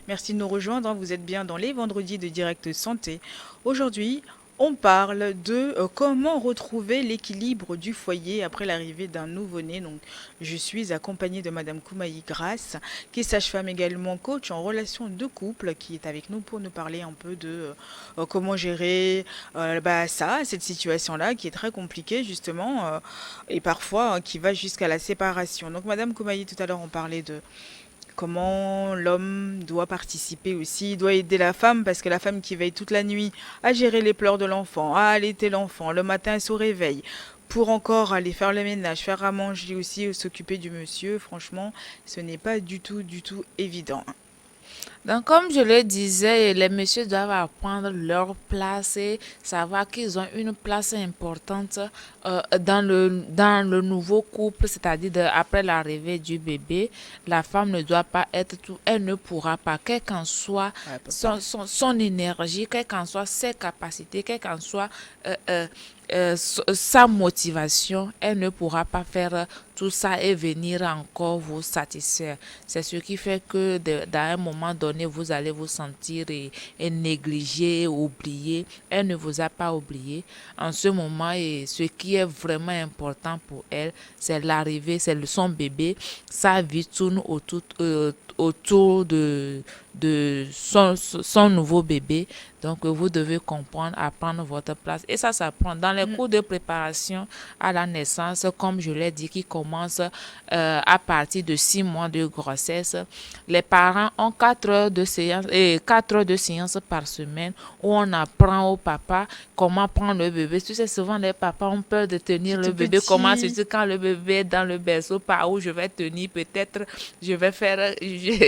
Merci de nous rejoindre, hein. Vous êtes bien dans les vendredis de Direct Santé. Aujourd'hui, on parle de comment retrouver l'équilibre du foyer après l'arrivée d'un nouveau-né. Donc, je suis accompagnée de Madame Koumaï Grasse, qui est sage-femme également coach en relation de couple, qui est avec nous pour nous parler un peu de comment gérer cette situation-là, qui est très compliquée justement, et parfois qui va jusqu'à la séparation. Donc, Madame Koumaï, tout à l'heure, on parlait de comment l'homme doit participer aussi, doit aider la femme, parce que la femme qui veille toute la nuit à gérer les pleurs de l'enfant, à allaiter l'enfant, le matin se réveille, pour encore aller faire le ménage, faire à manger aussi, s'occuper du monsieur, franchement, ce n'est pas du tout évident. Donc, comme je le disais, les messieurs doivent apprendre leur place et savoir qu'ils ont une place importante dans le nouveau couple, c'est-à-dire après l'arrivée du bébé. La femme ne doit pas être tout, elle ne pourra pas, quelle qu'en soit Ouais, papa. son énergie, quelles qu'en soient ses capacités, quelle qu'en soit euh, euh, sa motivation, elle ne pourra pas faire tout ça et venir encore vous satisfaire. C'est ce qui fait que dans un moment donné, vous allez vous sentir et négligé, oublié. Elle ne vous a pas oublié. En ce moment, et ce qui est vraiment important pour elle, c'est l'arrivée, son bébé. Sa vie tourne autour de son nouveau bébé. Donc, vous devez comprendre, apprendre votre place. Et ça s'apprend dans les Mm. cours de préparation à la naissance, comme je l'ai dit, qui commence à partir de 6 mois de grossesse. Les parents ont 4 heures de séance et 4 heures de séance par semaine où on apprend au papa comment prendre le bébé. Tu sais, souvent les papas ont peur de C'est tenir le tout bébé. Comment petit. c'est quand le bébé est dans le berceau, par où je vais tenir, peut-être je vais faire, je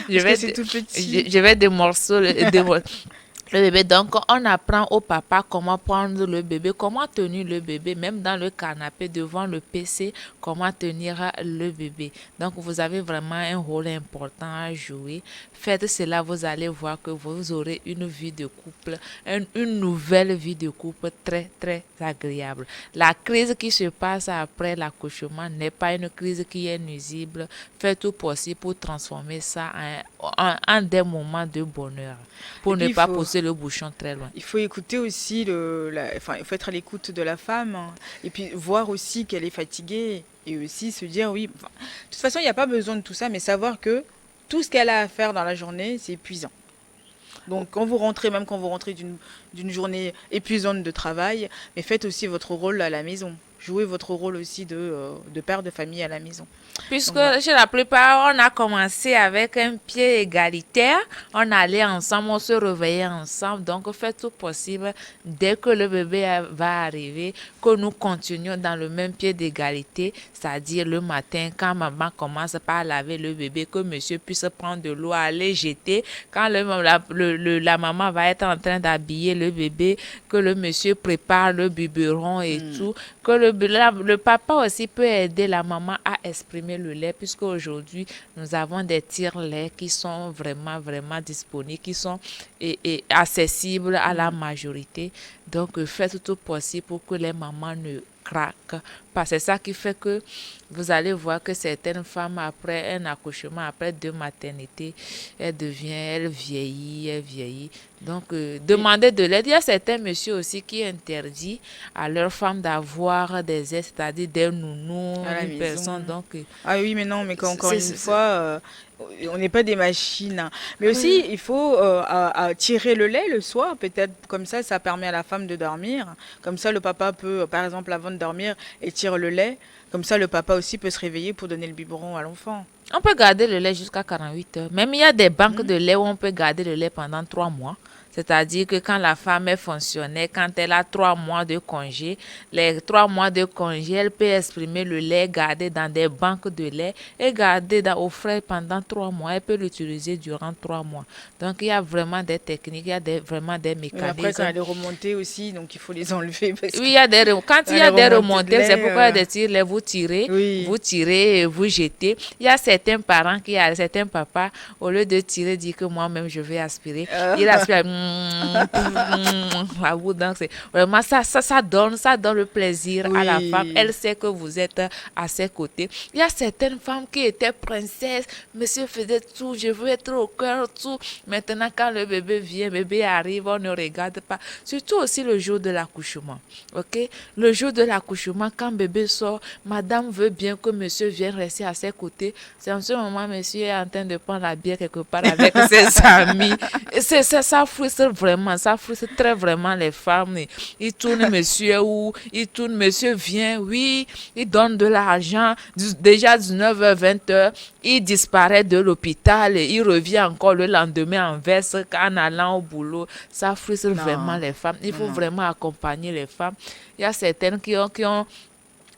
Parce que vais, c'est tout petit. je vais des morceaux, le bébé. Donc, on apprend au papa comment prendre le bébé, comment tenir le bébé, même dans le canapé devant le PC, comment tenir le bébé. Donc, vous avez vraiment un rôle important à jouer. Faites cela, vous allez voir que vous aurez une vie de couple, une nouvelle vie de couple très, très agréable. La crise qui se passe après l'accouchement n'est pas une crise qui est nuisible. Faites tout possible pour transformer ça en des moments de bonheur, Et pour puis, ne pas pousser le bouchon très loin. il faut écouter aussi enfin, il faut être à l'écoute de la femme, hein. Et puis voir aussi qu'elle est fatiguée et aussi se dire oui. Enfin, de toute façon, il n'y a pas besoin de tout ça, mais savoir que tout ce qu'elle a à faire dans la journée, c'est épuisant. Donc, même quand vous rentrez d'une journée épuisante de travail, mais faites aussi votre rôle à la maison. Jouez votre rôle aussi de père de famille à la maison. Puisque Donc voilà. chez la plupart, on a commencé avec un pied égalitaire, on allait ensemble, on se réveillait ensemble. Donc, faites tout possible dès que le bébé va arriver, que nous continuions dans le même pied d'égalité, c'est-à-dire le matin, quand maman commence par laver le bébé, que monsieur puisse prendre de l'eau, aller jeter. Quand la maman va être en train d'habiller le bébé, que le monsieur prépare le biberon et Hmm. tout, que le papa aussi peut aider la maman à exprimer le lait, puisque aujourd'hui nous avons des tire-laits qui sont vraiment, vraiment disponibles, qui sont accessibles à la Hmm. majorité. Donc, faites tout possible pour que les mamans ne craquent pas. C'est ça qui fait que vous allez voir que certaines femmes, après un accouchement, après 2 maternités, elle vieillit. Donc, Et demandez de l'aide. Il y a certains messieurs aussi qui interdisent à leurs femmes d'avoir des aides, c'est-à-dire des nounous, à la une maison. personne. Donc, Ah oui, mais non, mais encore une fois, c'est- on n'est pas des machines, hein. Mais aussi, oui. il faut à tirer le lait le soir, peut-être comme ça permet à la femme de dormir. Comme ça, le papa peut, par exemple, avant de dormir, étire le lait. Comme ça, le papa aussi peut se réveiller pour donner le biberon à l'enfant. On peut garder le lait jusqu'à 48 heures. Même il y a des banques Hmm. de lait où on peut garder le lait pendant 3 mois. C'est-à-dire que quand la femme est fonctionnaire, quand elle a 3 mois de congé, les 3 mois de congé, elle peut exprimer le lait, garder dans des banques de lait et garder au frais pendant 3 mois. Elle peut l'utiliser durant 3 mois. Donc il y a vraiment des techniques, il y a vraiment des Mais après, quand mécanismes. elle est remontée aussi, donc il faut les enlever parce Oui, que quand quand il y elle est a des remontée de remontées, c'est lait, pourquoi il y a des tirs, oui. vous tirez et vous jetez. Il y a certains parents certains papas, au lieu de tirer, disent que moi-même je vais aspirer. Il Euh, aspire, à vous danser. Vraiment, ça donne le plaisir à la femme. Oui. Elle sait que vous êtes à ses côtés. Il y a certaines femmes qui étaient princesses. Monsieur faisait tout. Je veux être au cœur, tout. Maintenant, quand le bébé vient, bébé arrive, on ne regarde pas. Surtout aussi le jour de l'accouchement. OK? Le jour de l'accouchement, quand bébé sort, madame veut bien que monsieur vienne rester à ses côtés. C'est en ce moment, monsieur est en train de prendre la bière quelque part avec ses amis. Ça frustre vraiment, ça frustre très vraiment les femmes. Il tourne monsieur ou il tourne monsieur vient, oui, il donne de l'argent. Déjà 19h, 20h, il disparaît de l'hôpital et il revient encore le lendemain en veste en allant au boulot. Ça frustre vraiment Non, les femmes. Il non, faut non. vraiment accompagner les femmes. Il y a certaines qui ont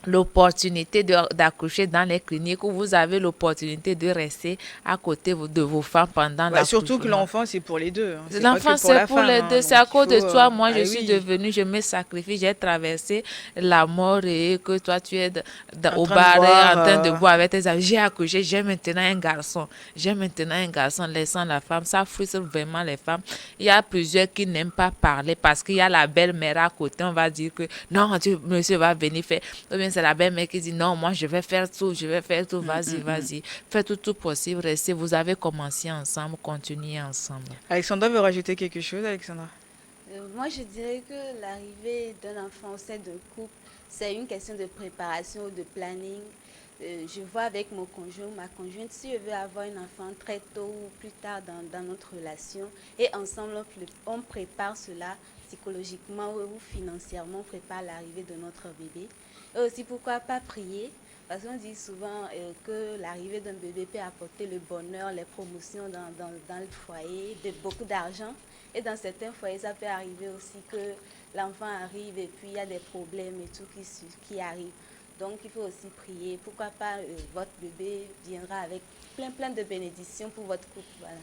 l'opportunité d'accoucher dans les cliniques où vous avez l'opportunité de rester à côté de vos femmes pendant Bah, surtout que l'accouchement. l'enfant, c'est pour les deux, hein. C'est pas que L'enfant, pour c'est la pour femme, les hein. deux. C'est Donc à il cause faut... de toi, moi, Ah je suis oui, devenue, je me sacrifie, j'ai traversé la mort et que toi, tu es en au train de bar voir... en train de boire avec tes amis. J'ai accouché, j'ai maintenant un garçon. J'ai maintenant un garçon laissant la femme. Ça frustre vraiment les femmes. Il y a plusieurs qui n'aiment pas parler parce qu'il y a la belle-mère à côté. On va dire que non, monsieur va venir faire. Ou bien c'est la belle-mère qui dit non, moi, je vais faire tout, je vais faire tout. Vas-y, vas-y. Faites tout possible. Restez. Vous avez commencé ensemble, continuez ensemble. Alexandra veut rajouter quelque chose, Alexandra? Moi, je dirais que l'arrivée d'un enfant au sein d'un couple, c'est une question de préparation ou de planning. Je vois avec mon conjoint, ma conjointe, si je veux avoir un enfant très tôt ou plus tard dans notre relation, et ensemble, on prépare cela psychologiquement ou financièrement, on prépare l'arrivée de notre bébé. Et aussi, pourquoi pas prier? Parce qu'on dit souvent que l'arrivée d'un bébé peut apporter le bonheur, les promotions dans le foyer, beaucoup d'argent. Et dans certains foyers, ça peut arriver aussi que l'enfant arrive et puis il y a des problèmes et tout qui arrivent. Donc il faut aussi prier. Pourquoi pas votre bébé viendra avec plein de bénédictions pour votre couple. Voilà.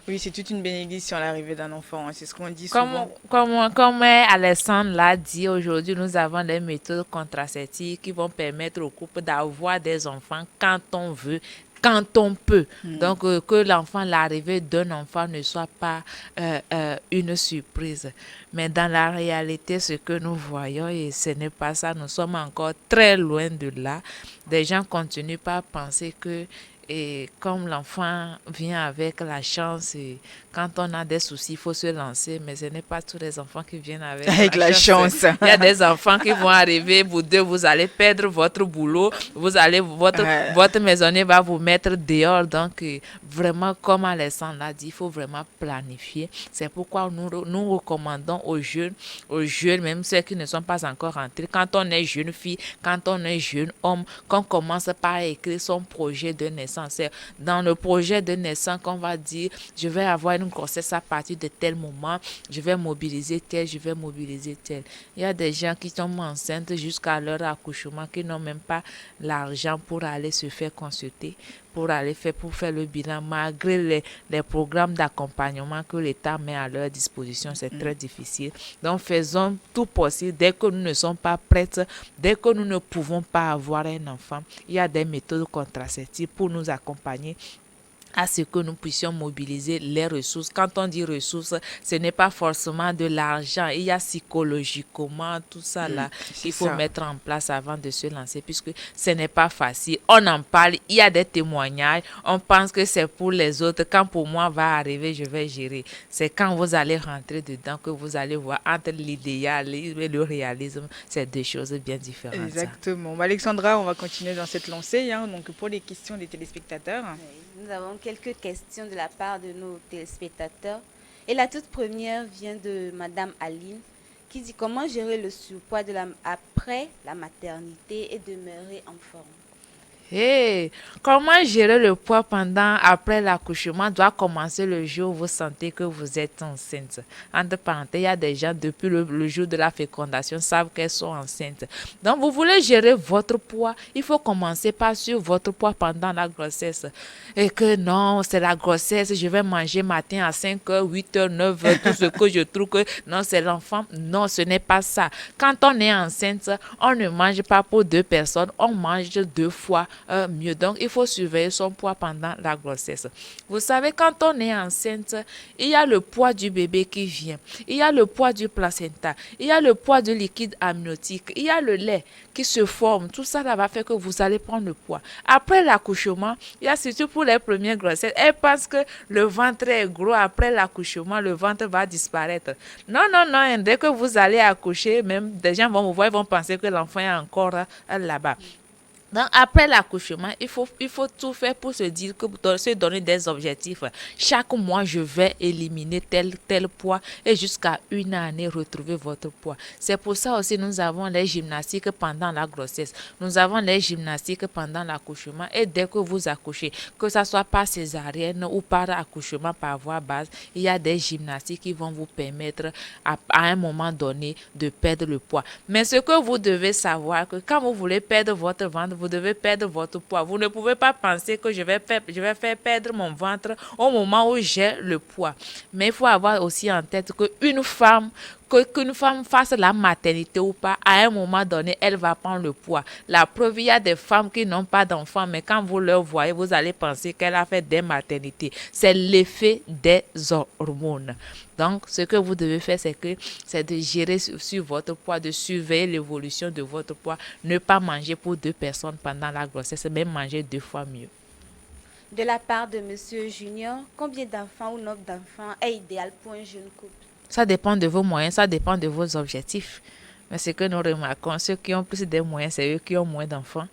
Oui, c'est toute une bénédiction l'arrivée d'un enfant, hein. C'est ce qu'on dit Comme, souvent. comme Alessandre l'a dit, aujourd'hui, nous avons des méthodes contraceptives qui vont permettre au couple d'avoir des enfants quand on veut, quand on peut. Hmm. Donc, que l'enfant, l'arrivée d'un enfant ne soit pas une surprise. Mais dans la réalité, ce que nous voyons, et ce n'est pas ça, nous sommes encore très loin de là. Des gens continuent par penser que et comme l'enfant vient avec la chance, et quand on a des soucis, il faut se lancer. Mais ce n'est pas tous les enfants qui viennent avec Avec la la chance. chance. Il y a des enfants qui vont arriver, vous deux, vous allez perdre votre boulot, Ouais. votre maisonnier va vous mettre dehors. Donc, vraiment, comme Alessandre l'a dit, il faut vraiment planifier. C'est pourquoi nous recommandons aux jeunes, même ceux qui ne sont pas encore rentrés, quand on est jeune fille, quand on est jeune homme, qu'on commence par écrire son projet de naissance. C'est dans le projet de naissance qu'on va dire, je vais avoir une grossesse à partir de tel moment, je vais mobiliser tel, je vais mobiliser tel. Il y a des gens qui tombent enceintes jusqu'à leur accouchement, qui n'ont même pas l'argent pour aller se faire consulter, pour faire le bilan, malgré les programmes d'accompagnement que l'État met à leur disposition. C'est très difficile. Donc, faisons tout possible. Dès que nous ne sommes pas prêtes, dès que nous ne pouvons pas avoir un enfant, il y a des méthodes contraceptives pour nous accompagner à ce que nous puissions mobiliser les ressources. Quand on dit ressources, ce n'est pas forcément de l'argent. Il y a psychologiquement tout ça là C'est qu'il faut ça. mettre en place avant de se lancer, puisque ce n'est pas facile. On en parle, il y a des témoignages, on pense que c'est pour les autres. Quand pour moi va arriver, je vais gérer. C'est quand vous allez rentrer dedans que vous allez voir entre l'idéal et le réalisme, c'est deux choses bien différentes. Ça. Exactement. Bah, Alexandra, on va continuer dans cette lancée, hein. Donc, pour les questions des téléspectateurs. Oui, nous avons quelques questions de la part de nos téléspectateurs. Et la toute première vient de Madame Aline qui dit comment gérer le surpoids après la maternité et demeurer en forme. Hey, comment gérer le poids après l'accouchement doit commencer le jour où vous sentez que vous êtes enceinte. Entre parenthèses, il y a des gens depuis le jour de la fécondation savent qu'elles sont enceintes. Donc, vous voulez gérer votre poids, il faut commencer par sur votre poids pendant la grossesse. Et que non, c'est la grossesse, je vais manger matin à 5h, 8h, 9h, tout ce que je trouve que non, c'est l'enfant. Non, ce n'est pas ça. Quand on est enceinte, on ne mange pas pour deux personnes, on mange deux fois mieux. Donc, il faut surveiller son poids pendant la grossesse. Vous savez, quand on est enceinte, il y a le poids du bébé qui vient, il y a le poids du placenta, il y a le poids du liquide amniotique, il y a le lait qui se forme. Tout ça, là, va faire que vous allez prendre le poids. Après l'accouchement, il y a surtout pour les premières grossesses, elles pensent que le ventre est gros. Après l'accouchement, le ventre va disparaître. Non, non, non. Dès que vous allez accoucher, même des gens vont vous voir, ils vont penser que l'enfant est encore là-bas. Donc, après l'accouchement, il faut tout faire pour se dire que se donner des objectifs. Chaque mois, je vais éliminer tel poids et jusqu'à une année, retrouver votre poids. C'est pour ça aussi nous avons les gymnastiques pendant la grossesse. Nous avons les gymnastiques pendant l'accouchement et dès que vous accouchez, que ce soit par césarienne ou par accouchement par voie basse, il y a des gymnastiques qui vont vous permettre à un moment donné de perdre le poids. Mais ce que vous devez savoir, que quand vous voulez perdre votre ventre, vous devez perdre votre poids. Vous ne pouvez pas penser que je vais faire perdre mon ventre au moment où j'ai le poids. Mais il faut avoir aussi en tête qu'une femme fasse la maternité ou pas, à un moment donné, elle va prendre le poids. La preuve, il y a des femmes qui n'ont pas d'enfants, mais quand vous leur voyez, vous allez penser qu'elle a fait des maternités. C'est l'effet des hormones. Donc, ce que vous devez faire, c'est de gérer sur votre poids, de surveiller l'évolution de votre poids. Ne pas manger pour 2 personnes pendant la grossesse, mais manger 2 fois mieux. De la part de Monsieur Junior, combien d'enfants ou nombre d'enfants est idéal pour un jeune couple? Ça dépend de vos moyens, ça dépend de vos objectifs. Mais ce que nous remarquons, ceux qui ont plus de moyens, c'est eux qui ont moins d'enfants.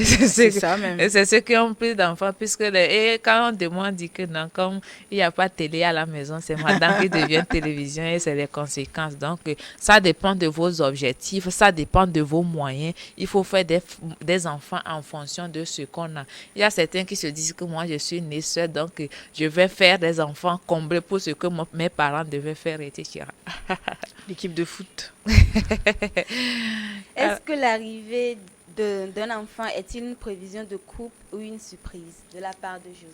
C'est ça même. C'est ceux qui ont plus d'enfants, puisque et quand on demande, dit que non, comme il n'y a pas de télé à la maison, c'est madame qui devient télévision et c'est les conséquences. Donc, ça dépend de vos objectifs, ça dépend de vos moyens. Il faut faire des enfants en fonction de ce qu'on a. Il y a certains qui se disent que moi, je suis née seule, donc je vais faire des enfants comblés pour ce que mes parents devaient faire, etc. L'équipe de foot. Est-ce que l'arrivée d'un enfant est-il une prévision de couple ou une surprise de la part de Josie?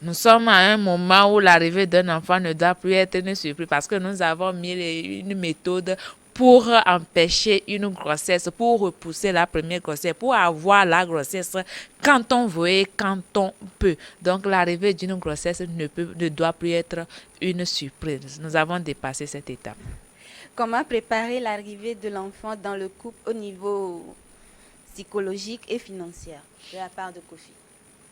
Nous sommes à un moment où l'arrivée d'un enfant ne doit plus être une surprise parce que nous avons mis une méthode pour empêcher une grossesse, pour repousser la première grossesse, pour avoir la grossesse quand on veut et quand on peut. Donc l'arrivée d'une grossesse ne doit plus être une surprise. Nous avons dépassé cette étape. Comment préparer l'arrivée de l'enfant dans le couple au niveau psychologique et financier de la part de Kofi?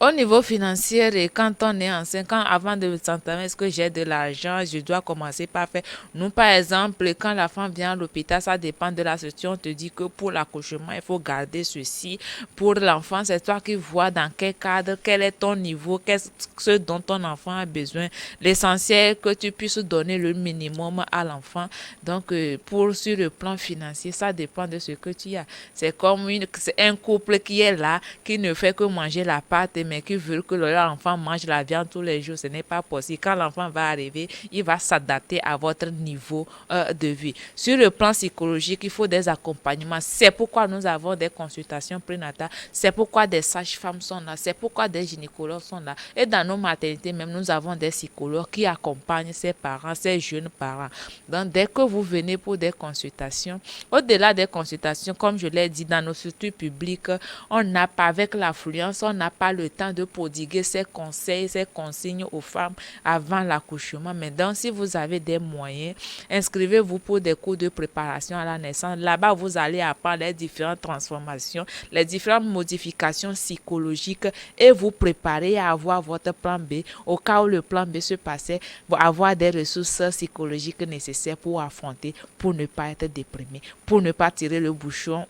Au niveau financier, et quand on est enceinte, avant de s'entendre, est-ce que j'ai de l'argent, je dois commencer par faire. Nous, par exemple, quand la femme vient à l'hôpital, ça dépend de la situation. On te dit que pour l'accouchement, il faut garder ceci. Pour l'enfant, c'est toi qui vois dans quel cadre, quel est ton niveau, qu'est-ce ce dont ton enfant a besoin. L'essentiel, que tu puisses donner le minimum à l'enfant. Donc, sur le plan financier, ça dépend de ce que tu as. C'est comme c'est un couple qui est là, qui ne fait que manger la pâte, mais qui veut que leur enfant mange la viande tous les jours. Ce n'est pas possible. Quand l'enfant va arriver, il va s'adapter à votre niveau de vie. Sur le plan psychologique, il faut des accompagnements. C'est pourquoi nous avons des consultations prénatales. C'est pourquoi des sages-femmes sont là. C'est pourquoi des gynécologues sont là. Et dans nos maternités, même, nous avons des psychologues qui accompagnent ces parents, ces jeunes parents. Donc, dès que vous venez pour des consultations, au-delà des consultations, comme je l'ai dit, dans nos structures publiques, on n'a pas, avec l'affluence, on n'a pas le temps de prodiguer ces conseils, ces consignes aux femmes avant l'accouchement. Mais donc, si vous avez des moyens, inscrivez-vous pour des cours de préparation à la naissance. Là-bas, vous allez apprendre les différentes transformations, les différentes modifications psychologiques et vous préparer à avoir votre plan B. Au cas où le plan B se passait, avoir des ressources psychologiques nécessaires pour affronter, pour ne pas être déprimé, pour ne pas tirer le bouchon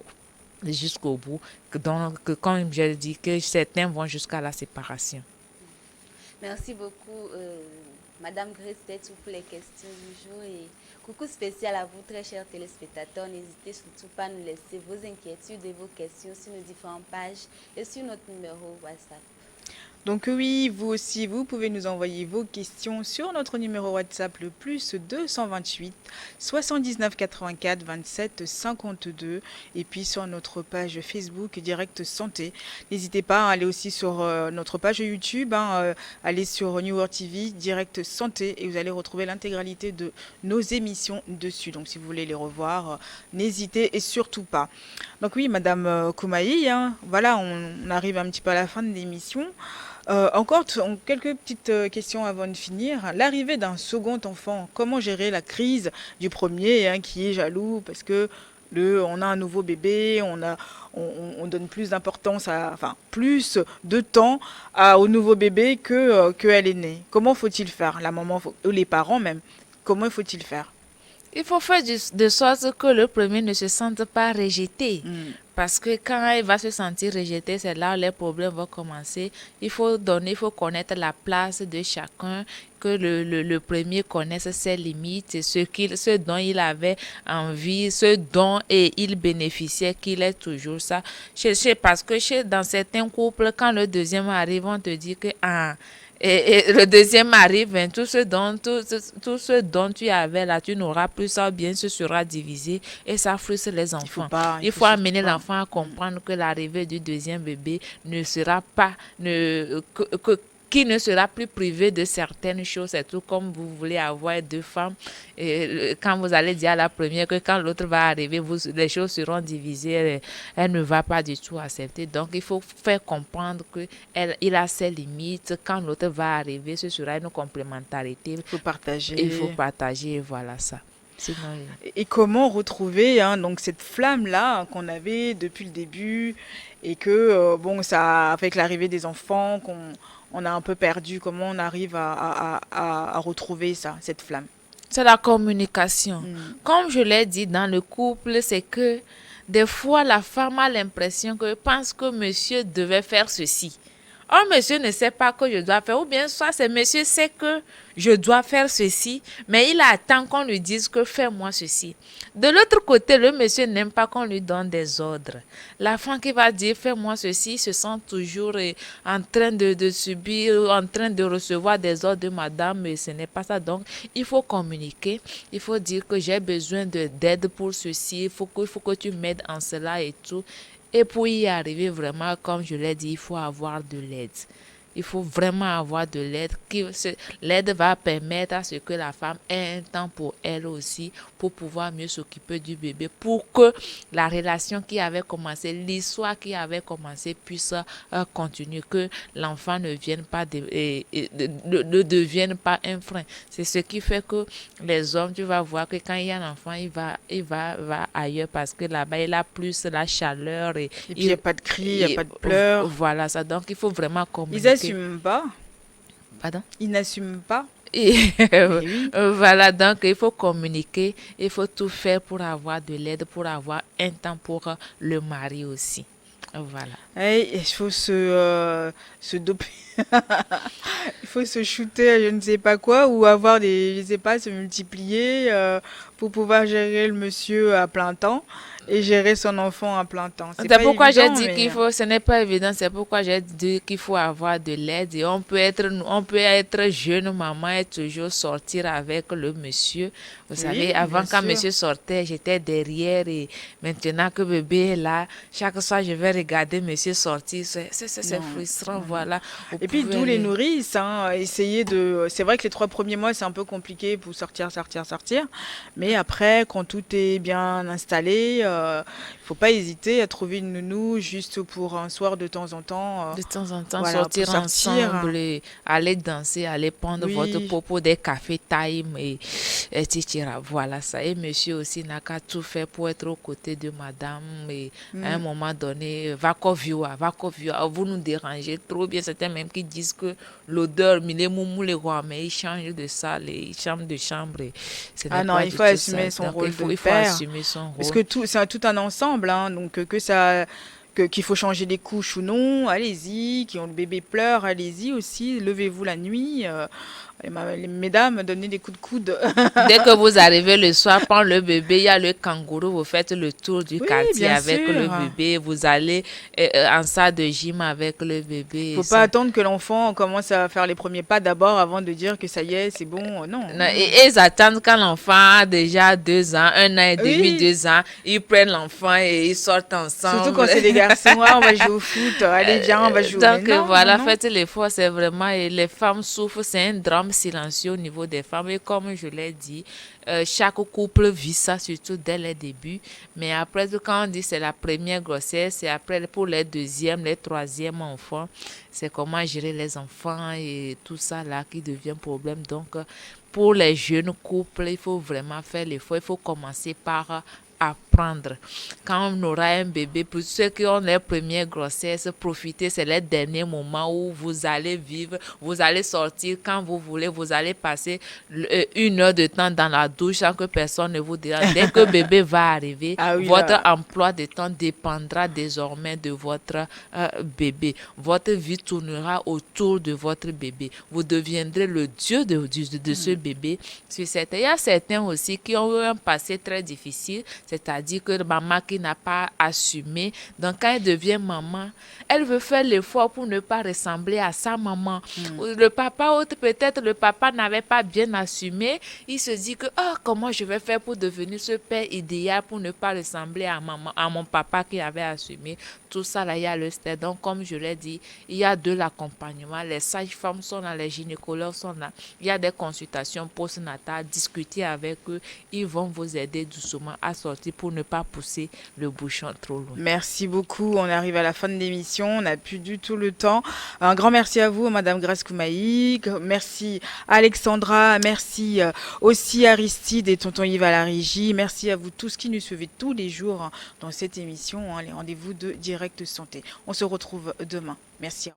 jusqu'au bout. Donc, comme je le dis, que certains vont jusqu'à la séparation. Merci beaucoup, Madame Grace, pour les questions du jour. Et coucou spécial à vous, très chers téléspectateurs. N'hésitez surtout pas à nous laisser vos inquiétudes et vos questions sur nos différentes pages et sur notre numéro WhatsApp. Donc oui, vous aussi, vous pouvez nous envoyer vos questions sur notre numéro WhatsApp le plus 228 79 84 27 52 et puis sur notre page Facebook Direct Santé. N'hésitez pas à aller aussi sur notre page YouTube, allez sur New World TV Direct Santé et vous allez retrouver l'intégralité de nos émissions dessus. Donc si vous voulez les revoir, n'hésitez et surtout pas. Donc oui, Madame Koumaï, voilà, on arrive un petit peu à la fin de l'émission. Quelques petites questions avant de finir. L'arrivée d'un second enfant, comment gérer la crise du premier qui est jaloux parce que on a un nouveau bébé, on donne plus d'importance enfin, plus de temps au nouveau bébé que elle est née. Comment faut-il faire? La maman, ou les parents même, comment faut-il faire? Il faut faire de sorte que le premier ne se sente pas rejeté. Hmm. Parce que quand il va se sentir rejeté, c'est là où les problèmes vont commencer. Il faut connaître la place de chacun, que le premier connaisse ses limites, ce dont il avait envie, ce dont il bénéficiait, qu'il ait toujours ça. Parce que dans certains couples, quand le deuxième arrive, on te dit que et le deuxième arrive, tout ce dont tu avais là, tu n'auras plus ça, bien ce sera divisé et ça frustre les enfants. Il faut amener l'enfant à comprendre que l'arrivée du deuxième bébé ne sera pas, qui ne sera plus privé de certaines choses. C'est tout comme vous voulez avoir deux femmes. Et quand vous allez dire à la première que quand l'autre va arriver, les choses seront divisées. Elle ne va pas du tout accepter. Donc, il faut faire comprendre qu'il a ses limites. Quand l'autre va arriver, ce sera une complémentarité. Il faut partager. Il faut partager, voilà ça. Sinon, et comment retrouver donc cette flamme-là qu'on avait depuis le début et que, ça, avec l'arrivée des enfants, on a un peu perdu. Comment on arrive à retrouver ça, cette flamme? C'est la communication. Comme je l'ai dit, dans le couple, c'est que des fois, la femme a l'impression pense que monsieur devait faire ceci. Oh, monsieur ne sait pas que je dois faire. Ou bien, soit c'est monsieur sait que je dois faire ceci, mais il attend qu'on lui dise que fais-moi ceci. De l'autre côté, le monsieur n'aime pas qu'on lui donne des ordres. La femme qui va dire fais-moi ceci se sent toujours en train de subir, en train de recevoir des ordres de madame, mais ce n'est pas ça. Donc, il faut communiquer. Il faut dire que j'ai besoin d'aide pour ceci. Il faut que tu m'aides en cela et tout. Et pour y arriver vraiment, comme je l'ai dit, il faut avoir de l'aide. Il faut vraiment avoir de l'aide. L'aide va permettre à ce que la femme ait un temps pour elle aussi, pour pouvoir mieux s'occuper du bébé, pour que la relation qui avait commencé, l'histoire qui avait commencé puisse continuer, que l'enfant ne devienne pas un frein. C'est ce qui fait que les hommes, tu vas voir que quand il y a un enfant, il va ailleurs parce que là-bas, il a plus la chaleur. Et puis, il n'y a pas de cris, il n'y a pas de pleurs. Voilà ça. Donc, il faut vraiment communiquer. Ils n'assument pas. Pardon? Ils n'assument pas. Et oui. Voilà, donc il faut communiquer, il faut tout faire pour avoir de l'aide, pour avoir un temps pour le mari aussi. Voilà. Et il faut se doper. Il faut se shooter à je ne sais pas quoi ou avoir je sais pas, se multiplier pour pouvoir gérer le monsieur à plein temps et gérer son enfant à plein temps. C'est pourquoi j'ai dit ce n'est pas évident, c'est pourquoi j'ai dit qu'il faut avoir de l'aide. Et on peut être jeune maman et toujours sortir avec le monsieur. Vous savez, avant quand monsieur sortait, j'étais derrière et maintenant que bébé est là, chaque soir je vais regarder monsieur sortir. C'est frustrant, voilà. Et puis d'où les nourrices, essayer de... C'est vrai que les 3 premiers mois, c'est un peu compliqué pour sortir. Mais après, quand tout est bien installé, il ne faut pas hésiter à trouver une nounou juste pour un soir de temps en temps. De temps en temps, voilà, sortir ensemble, et aller danser, aller prendre votre popo des cafés time etc. Voilà ça. Et monsieur aussi n'a qu'à tout faire pour être aux côtés de madame. Et à un moment donné, vous nous dérangez trop bien. Certains même qui disent que l'odeur, mais ils changent de salle, ils changent de chambre. Il faut assumer son rôle de père. Parce que c'est tout un ensemble, donc qu'il faut changer les couches ou non, allez-y, qui ont le bébé pleure, allez-y aussi, levez-vous la nuit. Les mesdames, donnez des coups de coude. Dès que vous arrivez le soir, prendre le bébé, il y a le kangourou, vous faites le tour du Oui, quartier bien avec le sûr. bébé, vous allez en salle de gym avec le bébé. Faut pas attendre que l'enfant commence à faire les premiers pas d'abord avant de dire que ça y est, c'est bon. Non, Non, non, non. et ils attendent quand l'enfant a déjà 2 ans, 1 an et demi, Oui, 2 ans, ils prennent l'enfant et ils sortent surtout quand ensemble. c'est des garçons. Ouais, on va jouer au foot. Allez, viens, on va jouer. Mais Donc non, non, voilà, non. faites l'effort, c'est vraiment, et les femmes souffrent, c'est un drame silencieux au niveau des femmes. Et comme je l'ai dit, chaque couple vit ça, surtout dès les débuts. Mais après, quand on dit c'est la première grossesse, c'est après pour les deuxièmes, les troisièmes enfants, c'est comment gérer les enfants et tout ça là qui devient problème. Donc, pour les jeunes couples, il faut vraiment faire l'effort, il faut commencer par apprendre. Quand on aura un bébé, pour ceux qui ont les premières grossesses, profitez, c'est les derniers moments où vous allez vivre, vous allez sortir quand vous voulez, vous allez passer 1 heure de temps dans la douche sans que personne ne vous dérange. Dès que bébé va arriver, Ah oui, votre là. emploi de temps dépendra désormais de votre bébé. Votre vie tournera autour de votre bébé. Vous deviendrez le dieu de ce bébé. Il y a certains aussi qui ont eu un passé très difficile, c'est-à-dire que maman qui n'a pas assumé. Donc, quand elle devient maman, elle veut faire l'effort pour ne pas ressembler à sa maman. Le papa, peut-être le papa n'avait pas bien assumé. Il se dit que, comment je vais faire pour devenir ce père idéal pour ne pas ressembler à maman, à mon papa qui avait assumé. Tout ça, là, il y a le stress. Donc, comme je l'ai dit, il y a de l'accompagnement. Les sages-femmes sont là, les gynécologues sont là. Il y a des consultations postnatales. Discutez avec eux. Ils vont vous aider doucement à sortir pour ne pas pousser le bouchon trop loin. Merci beaucoup. On arrive à la fin de l'émission. On n'a plus du tout le temps. Un grand merci à vous, Madame Grace Koumaï. Merci Alexandra. Merci aussi Aristide et Tonton Yves à la régie. Merci à vous tous qui nous suivez tous les jours dans cette émission, les rendez-vous de Direct Santé. On se retrouve demain. Merci.